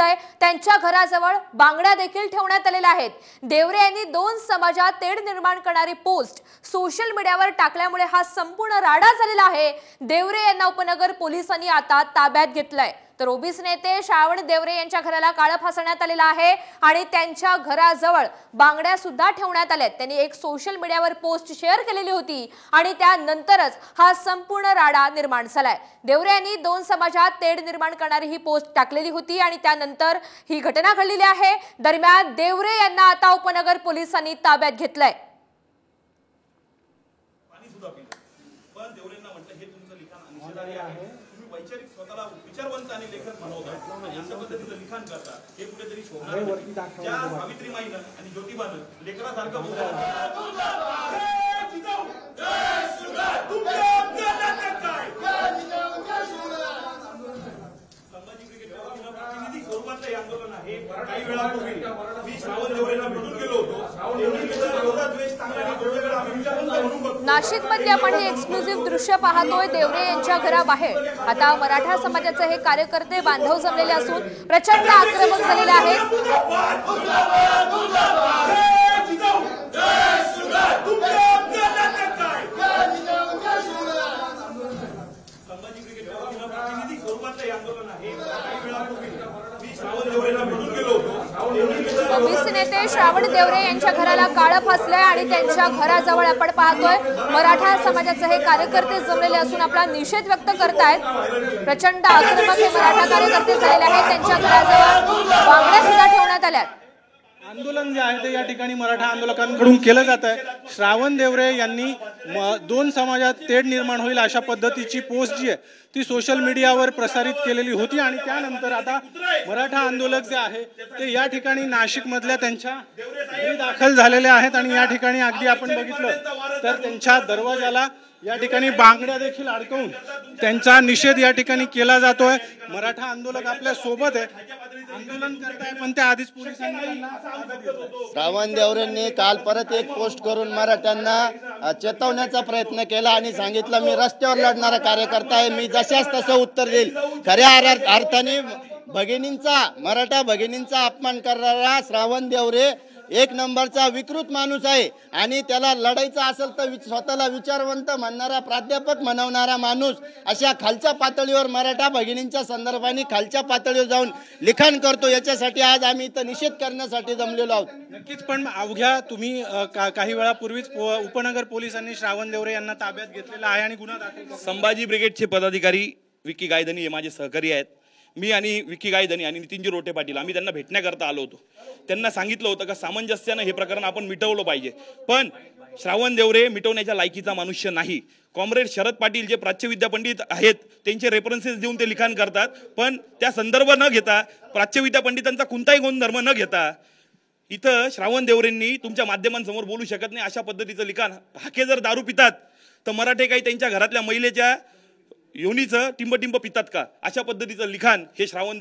दिसतंय। त्यांच्या घराजवळ बांगड्या देखील ठेवण्यात आलेल्या आहेत। देवरे यांनी दोन समाजात तेढ निर्माण करणारी पोस्ट सोशल मीडियावर टाकल्यामुळे हा संपूर्ण राडा झालेला आहे। देवरे यांना उपनगर पोलिसांनी आता ताब्यात घेतलंय। तर ओबीसी नेते श्रावण देवरे यांच्या घराला काळं फासण्यात आलेलं आहे आणि त्यांच्या घराजवळ बांगड्या सुद्धा ठेवण्यात आल्यात। त्यांनी एक सोशल मीडियावर पोस्ट शेअर केलेली होती आणि त्यानंतरच हा संपूर्ण राडा निर्माण झालाय। देवरे यांनी दोन समाजात तेढ निर्माण करणारी ही पोस्ट टाकलेली होती आणि त्यानंतर ही घटना घडलेली आहे। दरम्यान देवरे यांना आता उपनगर पोलिसांनी ताब्यात घेतलंय। वैचारिक स्वतःला विचारवंत आणि लेखक बनवतात आणि अशा पद्धतीचं लिखाण करतात हे कुठेतरी शोभणार नाही। ज्या सावित्रीमाईनं आणि ज्योतिबानं लेकरासारखं संभाजी ब्रिगेड प्रातिनिधिक स्वरूपातलं हे आंदोलन आहे। काही वेळापूर्वी मी श्रावण देवरेंना भेटून गेलो होतो। नाशिक मध्ये आपण हे एक्सक्लुझिव्ह दृश्य पाहतोय। देवरे यांच्या घराबाहेर आता मराठा समाजाचे हे कार्यकर्ते बांधव जमलेले असून प्रचंड आक्रमक झालेले आहेत। संभाजी ब्रिगेड प्रातिनिधिक स्वरूपातलं हे आंदोलन आहे। काही वेळापूर्वी मी श्रावण देवरेंना भेटून गेलो होतो। ओबीसी नेते श्रावण देवरे यांच्या घराला काळं फासलंय आणि त्यांच्या घराजवळ आपण पाहतोय मराठा समाजाचे हे कार्यकर्ते जमलेले असून आपला निषेध व्यक्त करतायत। प्रचंड आक्रमक हे मराठा कार्यकर्ते झालेले आहेत। त्यांच्या घराजवळ बांगड्या सुद्धा ठेवण्यात आल्या। आंदोलन जे आहे ते या ठिकाणी मराठा आंदोलकांकडून केलं जात आहे। श्रावण देवरे यांनी दोन समाजात तेढ निर्माण होईल अशा पद्धतीची पोस्ट जी आहे ती सोशल मीडियावर प्रसारित केलेली होती आणि त्यानंतर आता मराठा आंदोलक जे आहे ते या ठिकाणी नाशिक मधल्या त्यांच्या घरी दाखल झालेले आहेत आणि या ठिकाणी अगदी आपण बघितलं तर त्यांच्या दरवाजाला या ठिकाणी बांगड्या देखील अडकवून त्यांचा निषेध या ठिकाणी केला जातोय। मराठा आंदोलक आपल्या सोबत आहे, आंदोलन करताय, पण त्या आधीच पोलिसांनी श्रावण देवरेंनी काल परत एक पोस्ट करून मराठ्यांना चेतवण्याचा प्रयत्न केला आणि सांगितलं मी रस्त्यावर लढणारा कार्यकर्ता आहे, मी जशास तसं उत्तर देईल। खऱ्या अर्थाने भगिनींचा मराठा भगिनींचा अपमान करणारा श्रावण देवरे एक नंबरचा विकृत माणूस आहे आणि त्याला लढायचं असेल तर स्वतःला विचारवंत म्हणणारा प्राध्यापक म्हणवणारा माणूस अशा खालच्या पातळीवर मराठा भगिनींच्या संदर्भाने खालच्या पातळीवर जाऊन लिखाण करतो। याच्यासाठी आज आम्ही इथं निषेध करण्यासाठी जमलेलो आहोत। नक्कीच, पण अवघ्या तुम्ही काही वेळापूर्वीच उपनगर पोलिसांनी श्रावण देवरे यांना ताब्यात घेतलेला आहे आणि गुन्हा दाखल। संभाजी ब्रिगेडचे पदाधिकारी विकी गायधनी हे माझे सहकारी आहेत। मी आणि विकी गायधनी आणि नितीनजी रोटे पाटील आम्ही त्यांना भेटण्याकरता आलो होतो। त्यांना सांगितलं होतं का सामंजस्यानं हे प्रकरण आपण मिटवलं पाहिजे, पण श्रावण देवरे मिटवण्याच्या लायकीचा मनुष्य नाही। कॉम्रेड शरद पाटील जे प्राच्यविद्या पंडित आहेत त्यांचे रेफरन्सेस देऊन ते लिखाण करतात, पण त्या संदर्भ न घेता प्राच्यविद्या पंडितांचा कोणताही गुणधर्म न घेता इथं श्रावण देवरेंनी तुमच्या माध्यमांसमोर बोलू शकत नाही अशा पद्धतीचं लिखाण। हाके जर दारू पितात तर मराठे काही त्यांच्या घरातल्या महिलेच्या योनीचं टिंब पितात का? अशा पद्धतीचं लिखाण हे श्रावण